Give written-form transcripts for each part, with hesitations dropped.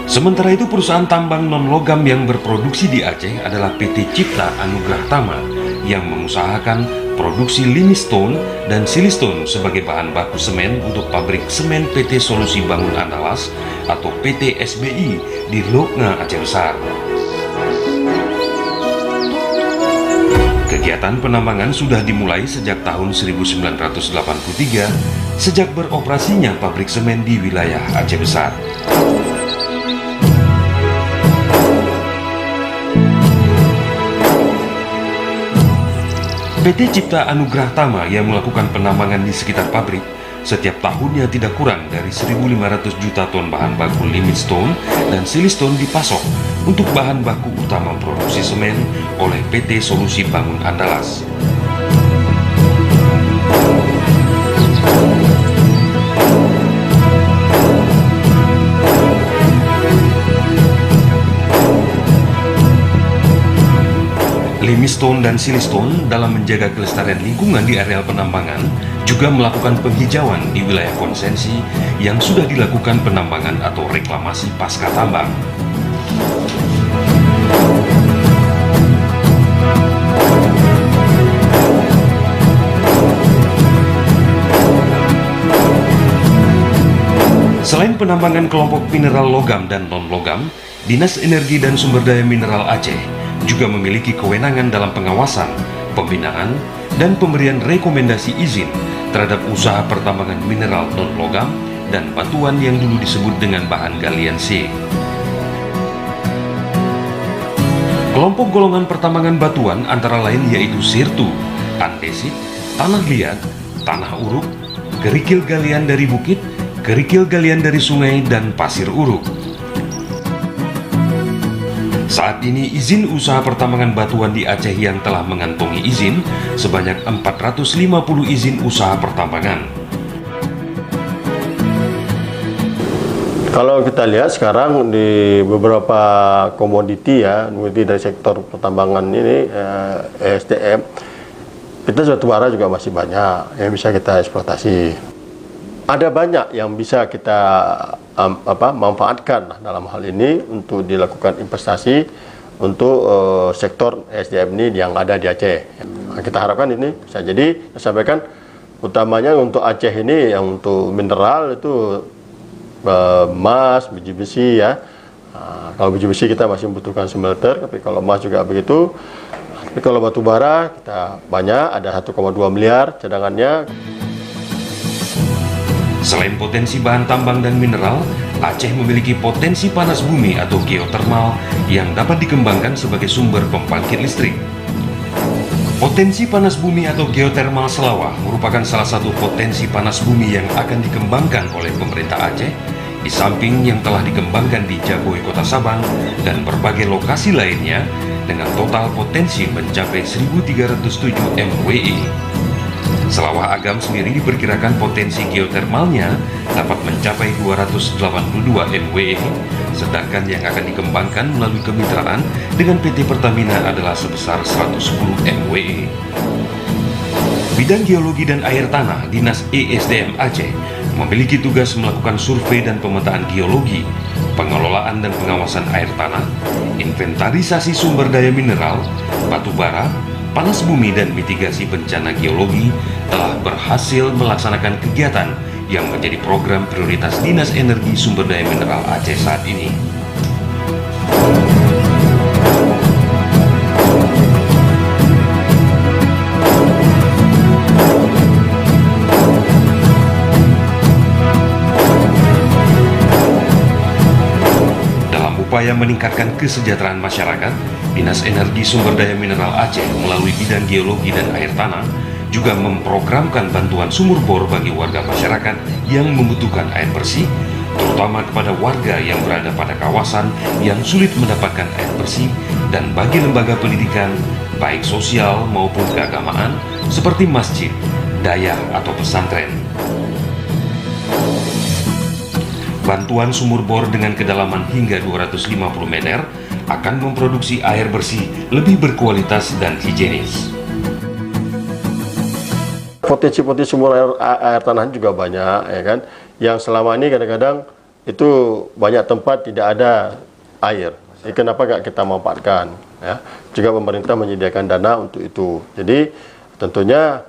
Sementara itu perusahaan tambang non-logam yang berproduksi di Aceh adalah PT Cipta Anugrah Tama yang mengusahakan produksi limestone dan silistone sebagai bahan baku semen untuk pabrik semen PT Solusi Bangun Andalas atau PT SBI di Loknga, Aceh Besar. Kegiatan penambangan sudah dimulai sejak tahun 1983 sejak beroperasinya pabrik semen di wilayah Aceh Besar. PT Cipta Anugrah Tama yang melakukan penambangan di sekitar pabrik setiap tahunnya tidak kurang dari 1.500 juta ton bahan baku limestone dan silistone dipasok untuk bahan baku utama produksi semen oleh PT Solusi Bangun Andalas. Limestone dan silistone dalam menjaga kelestarian lingkungan di areal penambangan juga melakukan penghijauan di wilayah konsensi yang sudah dilakukan penambangan atau reklamasi pasca tambang. Selain penambangan kelompok mineral logam dan non-logam, Dinas Energi dan Sumber Daya Mineral Aceh juga memiliki kewenangan dalam pengawasan, pembinaan, dan pemberian rekomendasi izin terhadap usaha pertambangan mineral non-logam dan batuan yang dulu disebut dengan bahan galian C. Kelompok golongan pertambangan batuan antara lain yaitu sirtu, andesit, tanah liat, tanah uruk, kerikil galian dari bukit, kerikil galian dari sungai, dan pasir uruk. Saat ini izin usaha pertambangan batuan di Aceh yang telah mengantongi izin sebanyak 450 izin usaha pertambangan. Kalau kita lihat sekarang di beberapa komoditi dari sektor pertambangan ini, SDM, kita batu bara juga masih banyak yang bisa kita eksploitasi. Ada banyak yang bisa kita manfaatkan dalam hal ini untuk dilakukan investasi untuk sektor SDM ini yang ada di Aceh. Kita harapkan ini bisa jadi, saya sampaikan utamanya untuk Aceh ini yang untuk mineral itu emas, biji besi ya. Kalau biji besi kita masih membutuhkan smelter, tapi kalau emas juga begitu. Tapi kalau batu bara kita banyak, ada 1,2 miliar cadangannya. Selain potensi bahan tambang dan mineral, Aceh memiliki potensi panas bumi atau geotermal yang dapat dikembangkan sebagai sumber pembangkit listrik. Potensi panas bumi atau geotermal Selawah merupakan salah satu potensi panas bumi yang akan dikembangkan oleh pemerintah Aceh, di samping yang telah dikembangkan di Jagoy, Kota Sabang, dan berbagai lokasi lainnya dengan total potensi mencapai 1.307 MWE. Selawah Agam sendiri diperkirakan potensi geotermalnya dapat mencapai 282 MWE, sedangkan yang akan dikembangkan melalui kemitraan dengan PT Pertamina adalah sebesar 110 MWE. Bidang Geologi dan Air Tanah Dinas ESDM Aceh memiliki tugas melakukan survei dan pemetaan geologi, pengelolaan dan pengawasan air tanah, inventarisasi sumber daya mineral, batu bara, panas bumi, dan mitigasi bencana geologi telah berhasil melaksanakan kegiatan yang menjadi program prioritas Dinas Energi Sumber Daya Mineral Aceh saat ini. Dalam upaya meningkatkan kesejahteraan masyarakat, Dinas Energi Sumber Daya Mineral Aceh melalui bidang geologi dan air tanah juga memprogramkan bantuan sumur bor bagi warga masyarakat yang membutuhkan air bersih, terutama kepada warga yang berada pada kawasan yang sulit mendapatkan air bersih, dan bagi lembaga pendidikan, baik sosial maupun keagamaan, seperti masjid, dayah, atau pesantren. Bantuan sumur bor dengan kedalaman hingga 250 meter akan memproduksi air bersih lebih berkualitas dan higienis. Potensi-potensi sumur air tanah juga banyak, ya kan? Yang selama ini kadang-kadang itu banyak tempat tidak ada air. Jadi kenapa nggak kita manfaatkan? Ya, juga pemerintah menyediakan dana untuk itu. Jadi tentunya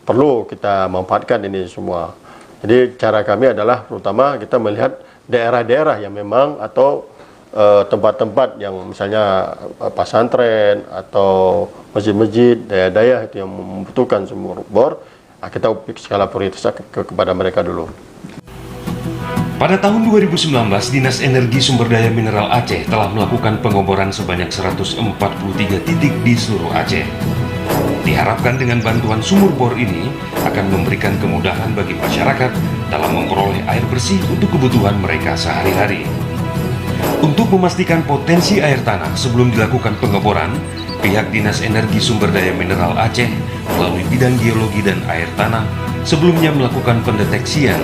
perlu kita manfaatkan ini semua. Jadi cara kami adalah terutama kita melihat daerah-daerah yang memang atau tempat-tempat yang misalnya pesantren atau masjid-masjid, daya-daya itu yang membutuhkan sumur bor, kita skala prioritas kepada mereka dulu. Pada tahun 2019, Dinas Energi Sumber Daya Mineral Aceh telah melakukan pengoboran sebanyak 143 titik di seluruh Aceh. Diharapkan dengan bantuan sumur bor ini akan memberikan kemudahan bagi masyarakat dalam memperoleh air bersih untuk kebutuhan mereka sehari-hari. Untuk memastikan potensi air tanah sebelum dilakukan pengoboran, pihak Dinas Energi Sumber Daya Mineral Aceh melalui bidang geologi dan air tanah sebelumnya melakukan pendeteksian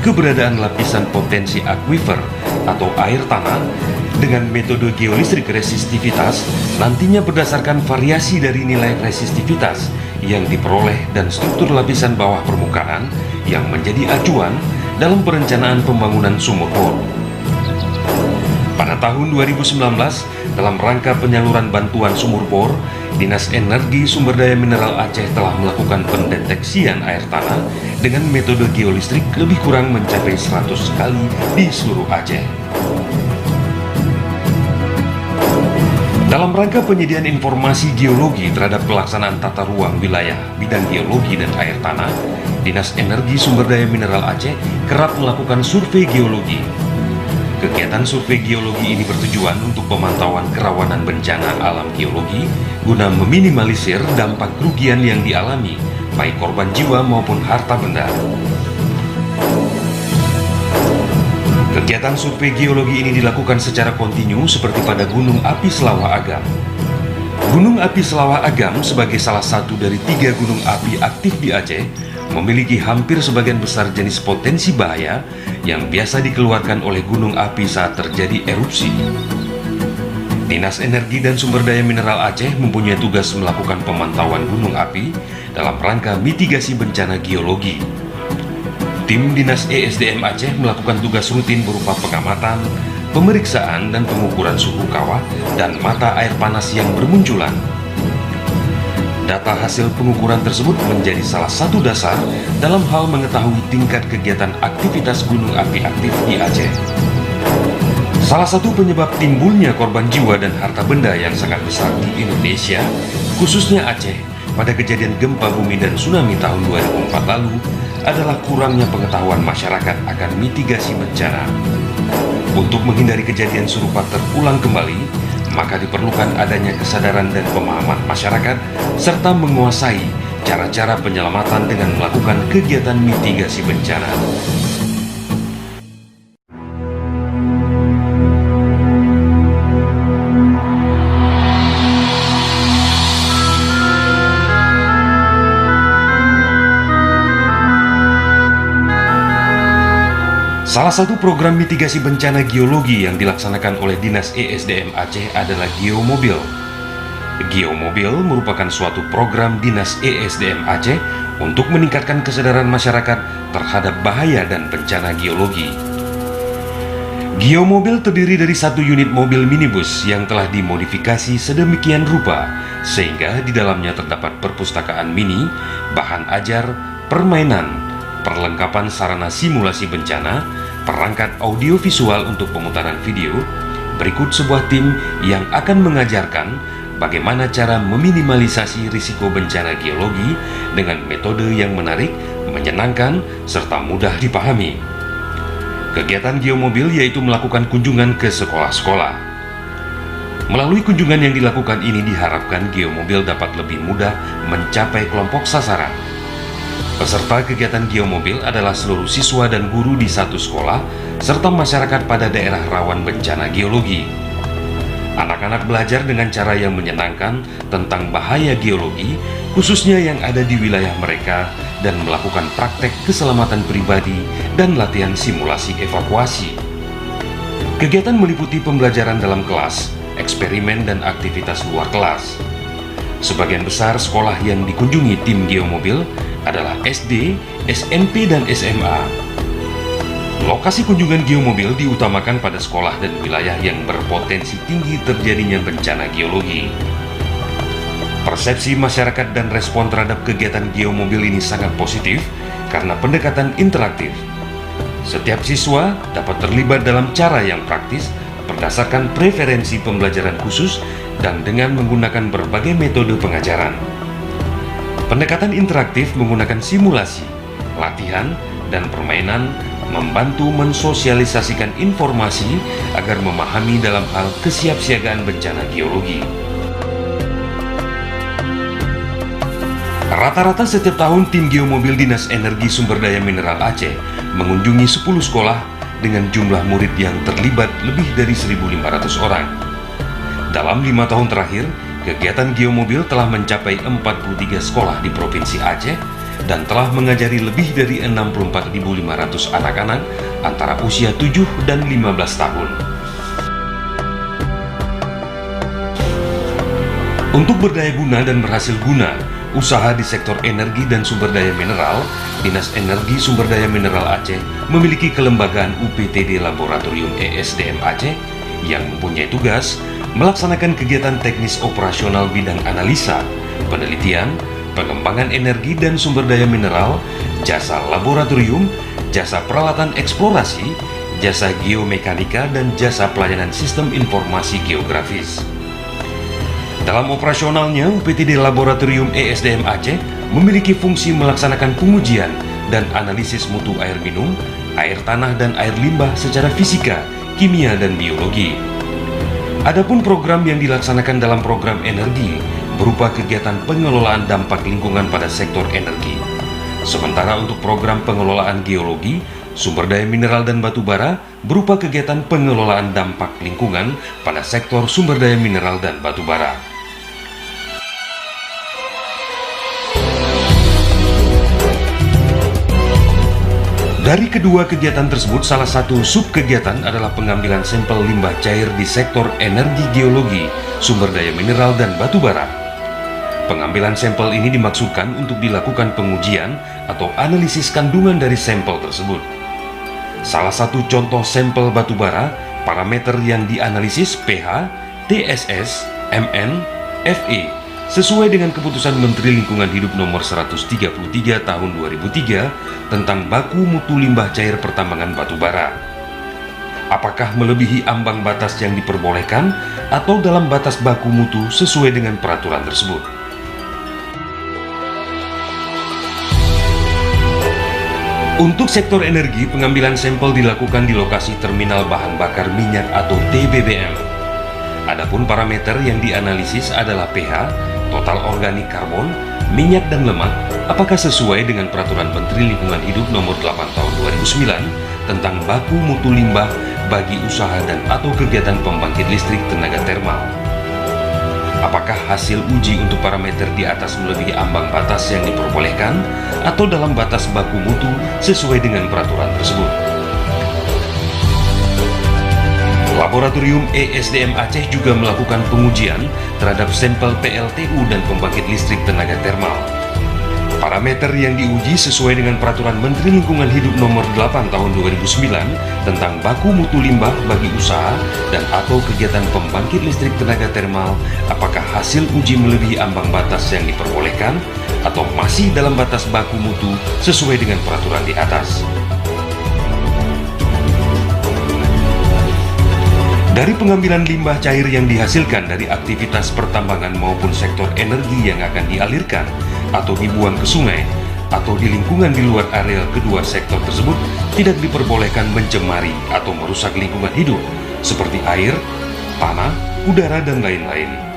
keberadaan lapisan potensi akuifer atau air tanah dengan metode geolistrik resistivitas, nantinya berdasarkan variasi dari nilai resistivitas yang diperoleh dan struktur lapisan bawah permukaan yang menjadi acuan dalam perencanaan pembangunan sumur bor. Pada tahun 2019, dalam rangka penyaluran bantuan sumur bor, Dinas Energi Sumber Daya Mineral Aceh telah melakukan pendeteksian air tanah dengan metode geolistrik lebih kurang mencapai 100 kali di seluruh Aceh. Dalam rangka penyediaan informasi geologi terhadap pelaksanaan tata ruang wilayah bidang geologi dan air tanah, Dinas Energi Sumber Daya Mineral Aceh kerap melakukan survei geologi. Kegiatan survei geologi ini bertujuan untuk pemantauan kerawanan bencana alam geologi guna meminimalisir dampak kerugian yang dialami, baik korban jiwa maupun harta benda. Kegiatan survei geologi ini dilakukan secara kontinu seperti pada Gunung Api Selawah Agam. Gunung Api Selawah Agam sebagai salah satu dari 3 gunung api aktif di Aceh memiliki hampir sebagian besar jenis potensi bahaya yang biasa dikeluarkan oleh gunung api saat terjadi erupsi. Dinas Energi dan Sumber Daya Mineral Aceh mempunyai tugas melakukan pemantauan gunung api dalam rangka mitigasi bencana geologi. Tim Dinas ESDM Aceh melakukan tugas rutin berupa pengamatan, pemeriksaan dan pengukuran suhu kawah dan mata air panas yang bermunculan. Data hasil pengukuran tersebut menjadi salah satu dasar dalam hal mengetahui tingkat kegiatan aktivitas gunung api aktif di Aceh. Salah satu penyebab timbulnya korban jiwa dan harta benda yang sangat besar di Indonesia, khususnya Aceh, pada kejadian gempa bumi dan tsunami tahun 2004 lalu adalah kurangnya pengetahuan masyarakat akan mitigasi bencana. Untuk menghindari kejadian serupa terulang kembali, maka diperlukan adanya kesadaran dan pemahaman masyarakat serta menguasai cara-cara penyelamatan dengan melakukan kegiatan mitigasi bencana. Salah satu program mitigasi bencana geologi yang dilaksanakan oleh Dinas ESDM Aceh adalah Geomobil. Geomobil merupakan suatu program Dinas ESDM Aceh untuk meningkatkan kesadaran masyarakat terhadap bahaya dan bencana geologi. Geomobil terdiri dari satu unit mobil minibus yang telah dimodifikasi sedemikian rupa sehingga di dalamnya terdapat perpustakaan mini, bahan ajar, permainan, perlengkapan sarana simulasi bencana, perangkat audiovisual untuk pemutaran video. Berikut sebuah tim yang akan mengajarkan bagaimana cara meminimalisasi risiko bencana geologi dengan metode yang menarik, menyenangkan, serta mudah dipahami. Kegiatan Geomobil yaitu melakukan kunjungan ke sekolah-sekolah. Melalui kunjungan yang dilakukan ini diharapkan Geomobil dapat lebih mudah mencapai kelompok sasaran. Peserta kegiatan Geomobil adalah seluruh siswa dan guru di satu sekolah, serta masyarakat pada daerah rawan bencana geologi. Anak-anak belajar dengan cara yang menyenangkan tentang bahaya geologi, khususnya yang ada di wilayah mereka, dan melakukan praktek keselamatan pribadi dan latihan simulasi evakuasi. Kegiatan meliputi pembelajaran dalam kelas, eksperimen, dan aktivitas luar kelas. Sebagian besar sekolah yang dikunjungi tim Geomobil adalah SD, SMP, dan SMA. Lokasi kunjungan geomobil diutamakan pada sekolah dan wilayah yang berpotensi tinggi terjadinya bencana geologi. Persepsi masyarakat dan respon terhadap kegiatan geomobil ini sangat positif karena pendekatan interaktif. Setiap siswa dapat terlibat dalam cara yang praktis berdasarkan preferensi pembelajaran khusus dan dengan menggunakan berbagai metode pengajaran. Pendekatan interaktif menggunakan simulasi, latihan, dan permainan membantu mensosialisasikan informasi agar memahami dalam hal kesiapsiagaan bencana geologi. Rata-rata setiap tahun tim geomobil Dinas Energi Sumber Daya Mineral Aceh mengunjungi 10 sekolah dengan jumlah murid yang terlibat lebih dari 1.500 orang. Dalam 5 tahun terakhir, kegiatan geomobil telah mencapai 43 sekolah di Provinsi Aceh dan telah mengajari lebih dari 64.500 anak-anak antara usia 7 dan 15 tahun. Untuk berdaya guna dan berhasil guna, usaha di sektor energi dan sumber daya mineral, Dinas Energi Sumber Daya Mineral Aceh memiliki kelembagaan UPTD Laboratorium ESDM Aceh yang mempunyai tugas melaksanakan kegiatan teknis operasional bidang analisa, penelitian, pengembangan energi dan sumber daya mineral, jasa laboratorium, jasa peralatan eksplorasi, jasa geomekanika, dan jasa pelayanan sistem informasi geografis. Dalam operasionalnya, UPTD Laboratorium ESDM Aceh memiliki fungsi melaksanakan pengujian dan analisis mutu air minum, air tanah, dan air limbah secara fisika, kimia, dan biologi. Adapun program yang dilaksanakan dalam program energi berupa kegiatan pengelolaan dampak lingkungan pada sektor energi. Sementara untuk program pengelolaan geologi, sumber daya mineral dan batu bara berupa kegiatan pengelolaan dampak lingkungan pada sektor sumber daya mineral dan batu bara. Dari kedua kegiatan tersebut, salah satu subkegiatan adalah pengambilan sampel limbah cair di sektor energi geologi, sumber daya mineral dan batu bara. Pengambilan sampel ini dimaksudkan untuk dilakukan pengujian atau analisis kandungan dari sampel tersebut. Salah satu contoh sampel batu bara, parameter yang dianalisis pH, TSS, Mn, Fe, sesuai dengan keputusan Menteri Lingkungan Hidup nomor 133 tahun 2003 tentang baku mutu limbah cair pertambangan batu bara. Apakah melebihi ambang batas yang diperbolehkan atau dalam batas baku mutu sesuai dengan peraturan tersebut? Untuk sektor energi, pengambilan sampel dilakukan di lokasi terminal bahan bakar minyak atau TBBM. Adapun parameter yang dianalisis adalah pH, total organik karbon, minyak dan lemak, apakah sesuai dengan peraturan Menteri Lingkungan Hidup nomor 8 tahun 2009 tentang baku mutu limbah bagi usaha dan atau kegiatan pembangkit listrik tenaga termal. Apakah hasil uji untuk parameter di atas melebihi ambang batas yang diperbolehkan atau dalam batas baku mutu sesuai dengan peraturan tersebut? Laboratorium ESDM Aceh juga melakukan pengujian terhadap sampel PLTU dan pembangkit listrik tenaga termal. Parameter yang diuji sesuai dengan peraturan Menteri Lingkungan Hidup nomor 8 tahun 2009 tentang baku mutu limbah bagi usaha dan atau kegiatan pembangkit listrik tenaga termal, apakah hasil uji melebihi ambang batas yang diperbolehkan atau masih dalam batas baku mutu sesuai dengan peraturan di atas. Dari pengambilan limbah cair yang dihasilkan dari aktivitas pertambangan maupun sektor energi yang akan dialirkan atau dibuang ke sungai atau di lingkungan di luar area kedua sektor tersebut tidak diperbolehkan mencemari atau merusak lingkungan hidup seperti air, tanah, udara, dan lain-lain.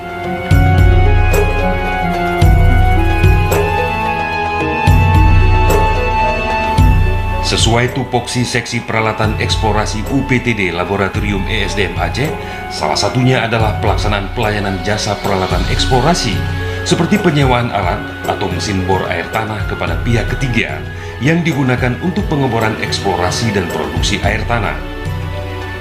Sesuai tupoksi seksi peralatan eksplorasi UPTD Laboratorium ESDM Aceh, salah satunya adalah pelaksanaan pelayanan jasa peralatan eksplorasi seperti penyewaan alat atau mesin bor air tanah kepada pihak ketiga yang digunakan untuk pengeboran eksplorasi dan produksi air tanah.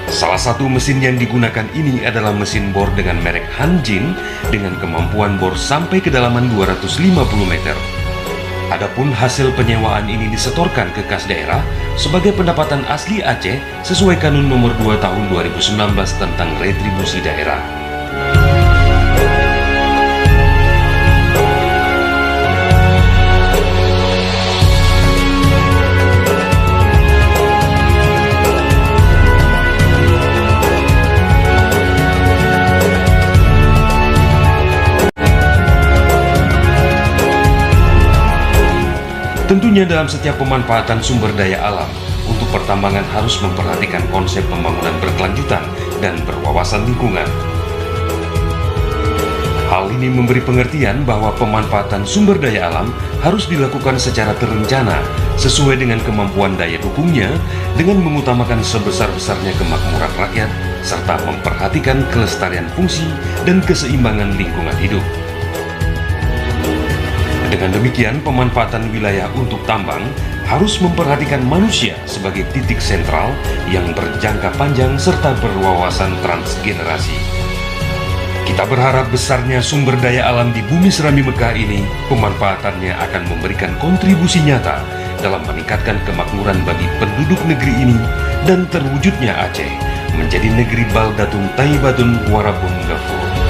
Salah satu mesin yang digunakan ini adalah mesin bor dengan merek Hanjin dengan kemampuan bor sampai kedalaman 250 meter. Adapun hasil penyewaan ini disetorkan ke kas daerah sebagai pendapatan asli Aceh sesuai Kanun Nomor 2 Tahun 2019 tentang Retribusi Daerah. Tentunya dalam setiap pemanfaatan sumber daya alam, untuk pertambangan harus memperhatikan konsep pembangunan berkelanjutan dan berwawasan lingkungan. Hal ini memberi pengertian bahwa pemanfaatan sumber daya alam harus dilakukan secara terencana, sesuai dengan kemampuan daya dukungnya, dengan mengutamakan sebesar-besarnya kemakmuran rakyat, serta memperhatikan kelestarian fungsi dan keseimbangan lingkungan hidup. Dengan demikian, pemanfaatan wilayah untuk tambang harus memperhatikan manusia sebagai titik sentral yang berjangka panjang serta berwawasan transgenerasi. Kita berharap besarnya sumber daya alam di bumi Serami Mekah ini, pemanfaatannya akan memberikan kontribusi nyata dalam meningkatkan kemakmuran bagi penduduk negeri ini dan terwujudnya Aceh menjadi negeri baldatun thayyibatun warabun ghafur.